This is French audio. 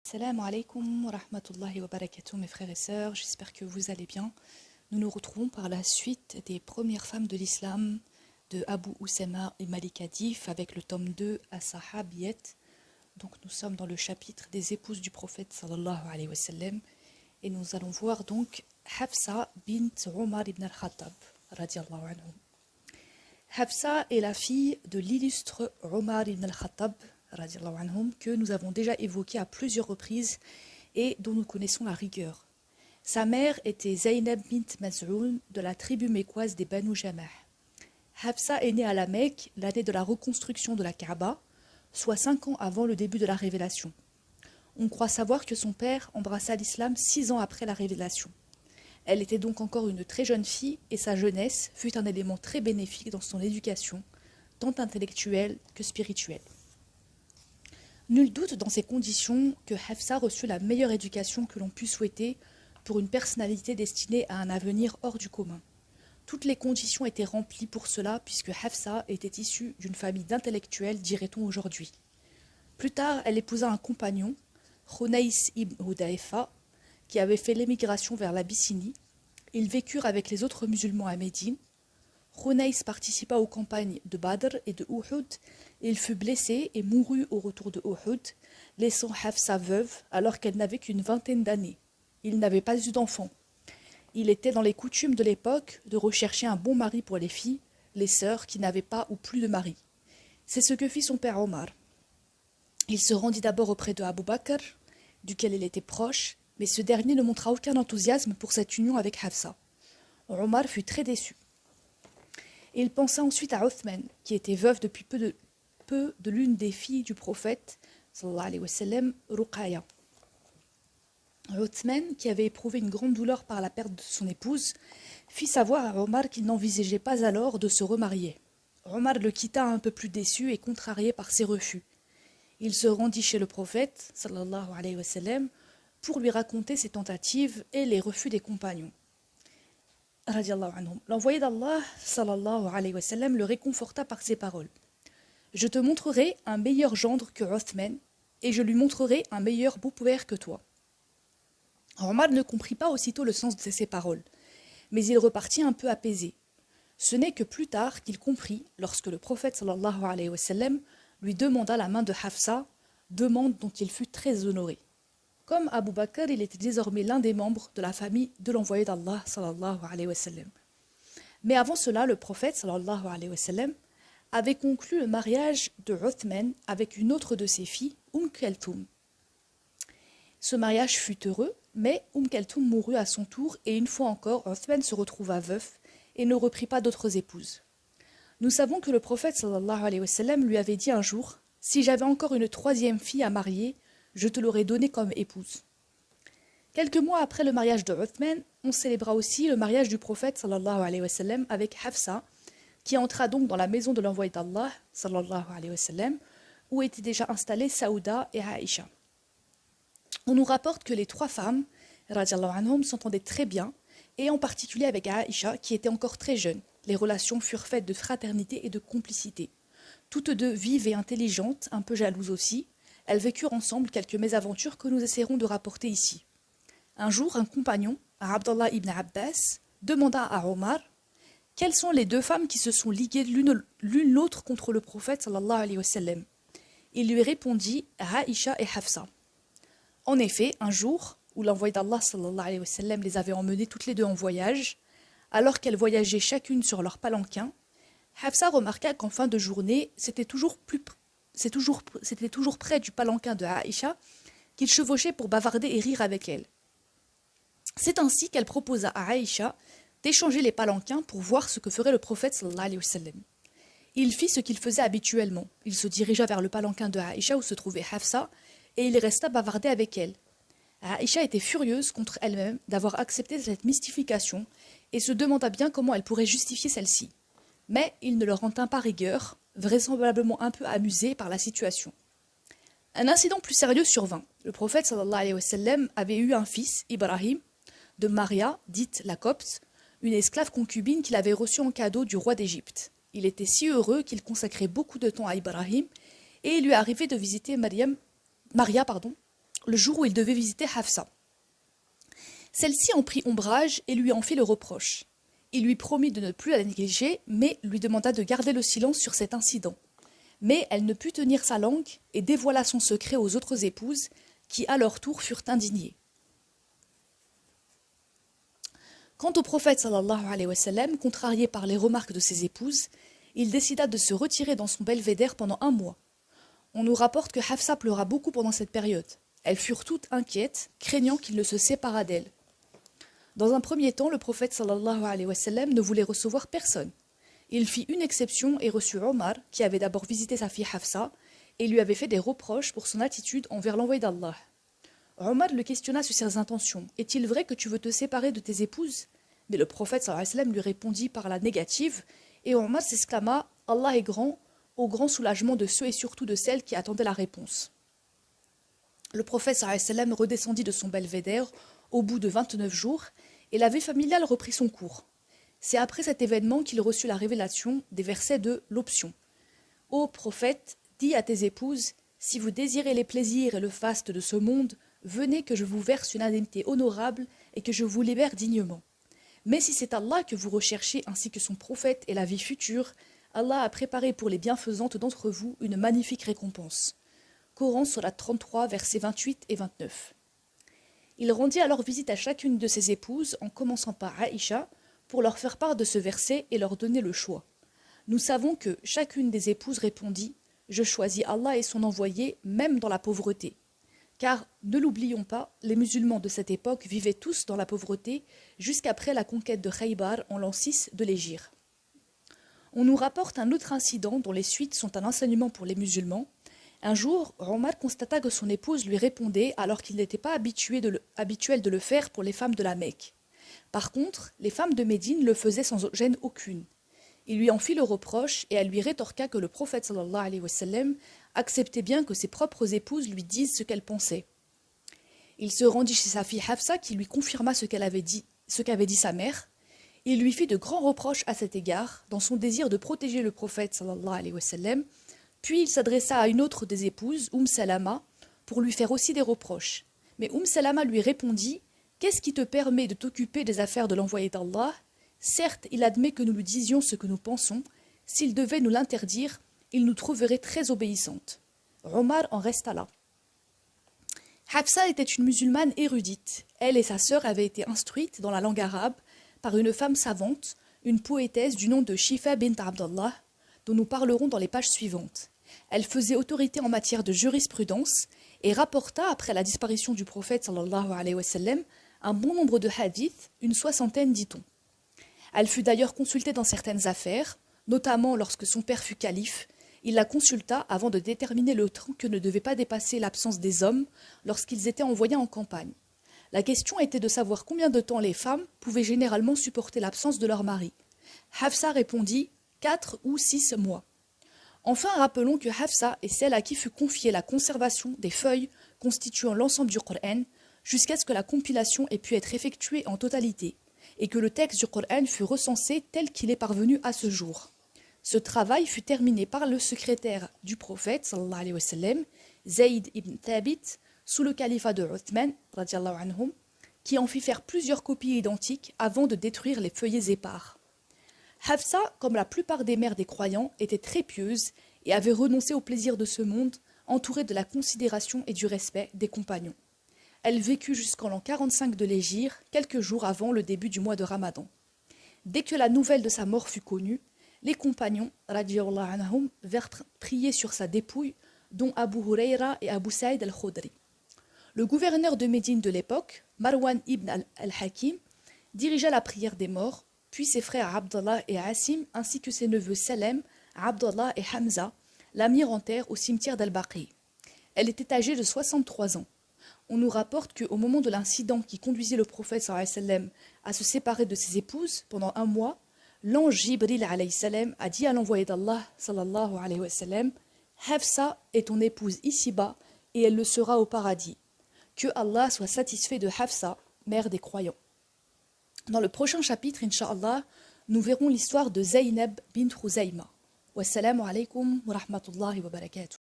Salam alaikum wa rahmatullahi wa barakatuh mes frères et sœurs, j'espère que vous allez bien. Nous nous retrouvons par la suite des premières femmes de l'islam de Abu Usama et Malika Dif avec le tome 2 à Sahabiyat. Donc nous sommes dans le chapitre des épouses du prophète sallallahu alayhi wa sallam et nous allons voir donc Hafsa bint Omar ibn al-Khattab radiallahu anhu. Hafsa est la fille de l'illustre Omar ibn al-Khattab radiallahu anhum, que nous avons déjà évoqué à plusieurs reprises et dont nous connaissons la rigueur. Sa mère était Zaynab bint Maz'oun de la tribu mécoise des Banu Jamah. Hafsa est née à la Mecque l'année de la reconstruction de la Kaaba, soit 5 ans avant le début de la révélation. On croit savoir que son père embrassa l'islam 6 ans après la révélation. Elle était donc encore une très jeune fille et sa jeunesse fut un élément très bénéfique dans son éducation, tant intellectuelle que spirituelle. Nul doute dans ces conditions que Hafsa reçut la meilleure éducation que l'on put souhaiter pour une personnalité destinée à un avenir hors du commun. Toutes les conditions étaient remplies pour cela puisque Hafsa était issue d'une famille d'intellectuels, dirait-on aujourd'hui. Plus tard, elle épousa un compagnon, Khunays ibn Hudayfa, qui avait fait l'émigration vers l'Abyssinie. Ils vécurent avec les autres musulmans à Médine. Khunays participa aux campagnes de Badr et de Uhud. Il fut blessé et mourut au retour de Uhud, laissant Hafsa veuve alors qu'elle n'avait qu'une vingtaine d'années. Il n'avait pas eu d'enfant. Il était dans les coutumes de l'époque de rechercher un bon mari pour les filles, les sœurs qui n'avaient pas ou plus de mari. C'est ce que fit son père Omar. Il se rendit d'abord auprès de Abu Bakr, duquel il était proche, mais ce dernier ne montra aucun enthousiasme pour cette union avec Hafsa. Omar fut très déçu. Il pensa ensuite à Uthman, qui était veuve depuis peu de l'une des filles du prophète, sallallahu alayhi wa sallam, Ruqaya. Uthman, qui avait éprouvé une grande douleur par la perte de son épouse, fit savoir à Omar qu'il n'envisageait pas alors de se remarier. Omar le quitta un peu plus déçu et contrarié par ses refus. Il se rendit chez le prophète, sallallahu alayhi wa sallam, pour lui raconter ses tentatives et les refus des compagnons. L'envoyé d'Allah, sallallahu alayhi wa sallam, le réconforta par ces paroles. Je te montrerai un meilleur gendre que Uthman, et je lui montrerai un meilleur beau-père que toi. Omar ne comprit pas aussitôt le sens de ces paroles, mais il repartit un peu apaisé. Ce n'est que plus tard qu'il comprit, lorsque le prophète sallallahu alayhi wa sallam lui demanda la main de Hafsa, demande dont il fut très honoré. Comme Abu Bakr, il était désormais l'un des membres de la famille de l'envoyé d'Allah sallallahu alayhi wa sallam. Mais avant cela, le prophète sallallahu alayhi wa sallam avait conclu le mariage de Uthman avec une autre de ses filles, Kalthum. Ce mariage fut heureux, mais Kalthum mourut à son tour et une fois encore, Uthman se retrouva veuf et ne reprit pas d'autres épouses. Nous savons que le prophète sallallahu alayhi wa sallam lui avait dit un jour « Si j'avais encore une troisième fille à marier, je te l'aurais donnée comme épouse. » Quelques mois après le mariage de Uthman, on célébra aussi le mariage du prophète sallallahu alayhi wa sallam avec Hafsa, qui entra donc dans la maison de l'envoyé d'Allah sallallahu alayhi wa sallam, où étaient déjà installées Saouda et Aïcha. On nous rapporte que les trois femmes, radiallahu anhum, s'entendaient très bien, et en particulier avec Aïcha, qui était encore très jeune. Les relations furent faites de fraternité et de complicité. Toutes deux vives et intelligentes, un peu jalouses aussi, elles vécurent ensemble quelques mésaventures que nous essaierons de rapporter ici. Un jour, un compagnon, Abdallah ibn Abbas, demanda à Omar « Quelles sont les deux femmes qui se sont liguées l'une l'autre contre le prophète sallallahu alayhi wa sallam ?» Il lui répondit « Aïcha et Hafsa ». En effet, un jour, où l'envoyé d'Allah sallallahu alayhi wa sallam les avait emmenées toutes les deux en voyage, alors qu'elles voyageaient chacune sur leur palanquin, Hafsa remarqua qu'en fin de journée, c'était toujours près du palanquin de Aïcha qu'il chevauchait pour bavarder et rire avec elle. C'est ainsi qu'elle proposa à Aïcha d'échanger les palanquins pour voir ce que ferait le prophète sallallahu alayhi wa sallam. Il fit ce qu'il faisait habituellement. Il se dirigea vers le palanquin de Aïcha où se trouvait Hafsa et il resta bavarder avec elle. Aïcha était furieuse contre elle-même d'avoir accepté cette mystification et se demanda bien comment elle pourrait justifier celle-ci. Mais il ne leur en tint pas rigueur, vraisemblablement un peu amusé par la situation. Un incident plus sérieux survint. Le prophète sallallahu alayhi wa sallam avait eu un fils, Ibrahim, de Maria, dite la Copte, une esclave concubine qu'il avait reçue en cadeau du roi d'Égypte. Il était si heureux qu'il consacrait beaucoup de temps à Ibrahim et il lui arrivait de visiter Maria le jour où il devait visiter Hafsa. Celle-ci en prit ombrage et lui en fit le reproche. Il lui promit de ne plus la négliger, mais lui demanda de garder le silence sur cet incident. Mais elle ne put tenir sa langue et dévoila son secret aux autres épouses, qui à leur tour furent indignées. Quant au prophète sallallahu alayhi wa sallam, contrarié par les remarques de ses épouses, il décida de se retirer dans son belvédère pendant 1 mois. On nous rapporte que Hafsa pleura beaucoup pendant cette période. Elles furent toutes inquiètes, craignant qu'il ne se séparât d'elle. Dans un premier temps, le prophète sallallahu alayhi wa sallam ne voulait recevoir personne. Il fit une exception et reçut Omar, qui avait d'abord visité sa fille Hafsa, et lui avait fait des reproches pour son attitude envers l'envoyé d'Allah. Omar le questionna sur ses intentions. « Est-il vrai que tu veux te séparer de tes épouses ?» Mais le prophète sallallahu alayhi wa sallam lui répondit par la négative, et Omar s'exclama « Allah est grand », au grand soulagement de ceux et surtout de celles qui attendaient la réponse. Le prophète sallallahu alayhi wa sallam redescendit de son belvédère au bout de 29 jours, et la vie familiale reprit son cours. C'est après cet événement qu'il reçut la révélation des versets de l'option. « Ô prophète, dis à tes épouses, si vous désirez les plaisirs et le faste de ce monde, venez que je vous verse une indemnité honorable et que je vous libère dignement. Mais si c'est Allah que vous recherchez ainsi que son prophète et la vie future, Allah a préparé pour les bienfaisantes d'entre vous une magnifique récompense. » Coran surat 33, versets 28 et 29. Il rendit alors visite à chacune de ses épouses, en commençant par Aïcha, pour leur faire part de ce verset et leur donner le choix. Nous savons que chacune des épouses répondit « Je choisis Allah et son envoyé, même dans la pauvreté. » Car, ne l'oublions pas, les musulmans de cette époque vivaient tous dans la pauvreté jusqu'après la conquête de Khaybar en l'an 6 de l'Hégire. On nous rapporte un autre incident dont les suites sont un enseignement pour les musulmans. Un jour, Omar constata que son épouse lui répondait alors qu'il n'était pas habituel de le faire pour les femmes de la Mecque. Par contre, les femmes de Médine le faisaient sans gêne aucune. Il lui en fit le reproche et elle lui rétorqua que le prophète sallallahu alayhi wa sallam acceptait bien que ses propres épouses lui disent ce qu'elles pensaient. Il se rendit chez sa fille Hafsa qui lui confirma ce qu'avait dit sa mère. Il lui fit de grands reproches à cet égard, dans son désir de protéger le prophète sallallahu alayhi wa sallam. Puis il s'adressa à une autre des épouses, Salama, pour lui faire aussi des reproches. Mais Salama lui répondit « Qu'est-ce qui te permet de t'occuper des affaires de l'envoyé d'Allah ? Certes, il admet que nous lui disions ce que nous pensons. S'il devait nous l'interdire, il nous trouverait très obéissantes. » Omar en resta là. Hafsa était une musulmane érudite. Elle et sa sœur avaient été instruites dans la langue arabe par une femme savante, une poétesse du nom de Shifa bint Abdallah, dont nous parlerons dans les pages suivantes. Elle faisait autorité en matière de jurisprudence et rapporta, après la disparition du prophète sallallahu alayhi wa sallam, un bon nombre de hadiths, une 60aine dit-on. Elle fut d'ailleurs consultée dans certaines affaires, notamment lorsque son père fut calife. Il la consulta avant de déterminer le temps que ne devait pas dépasser l'absence des hommes lorsqu'ils étaient envoyés en campagne. La question était de savoir combien de temps les femmes pouvaient généralement supporter l'absence de leur mari. Hafsa répondit 4 ou 6 mois. Enfin, rappelons que Hafsa est celle à qui fut confiée la conservation des feuilles constituant l'ensemble du Coran jusqu'à ce que la compilation ait pu être effectuée en totalité et que le texte du Coran fut recensé tel qu'il est parvenu à ce jour. Ce travail fut terminé par le secrétaire du prophète, sallallahu alayhi wa sallam, Zayd ibn Thabit, sous le califat de Uthman, radiallahu anhum, qui en fit faire plusieurs copies identiques avant de détruire les feuillets épars. Hafsa, comme la plupart des mères des croyants, était très pieuse et avait renoncé au plaisir de ce monde, entourée de la considération et du respect des compagnons. Elle vécut jusqu'en l'an 45 de l'Hégire, quelques jours avant le début du mois de Ramadan. Dès que la nouvelle de sa mort fut connue, les compagnons, radiyallahu anhum, vinrent prier sur sa dépouille, dont Abu Hurayra et Abu Saïd al-Khudri. Le gouverneur de Médine de l'époque, Marwan ibn al-Hakim, dirigea la prière des morts, puis ses frères Abdallah et Asim, ainsi que ses neveux Salem, Abdallah et Hamza, la mirent en terre au cimetière d'Al-Baqi. Elle était âgée de 63 ans. On nous rapporte qu'au moment de l'incident qui conduisit le prophète sallallahu alayhi wa sallam à se séparer de ses épouses pendant 1 mois, l'ange Jibril alayhi salam a dit à l'envoyé d'Allah sallallahu alayhi wa sallam « Hafsa est ton épouse ici-bas et elle le sera au paradis. Que Allah soit satisfait de Hafsa, mère des croyants. » Dans le prochain chapitre, Inch'Allah, nous verrons l'histoire de Zaynab bint Khuzayma. Wassalamu alaykum wa rahmatullahi wa barakatuh.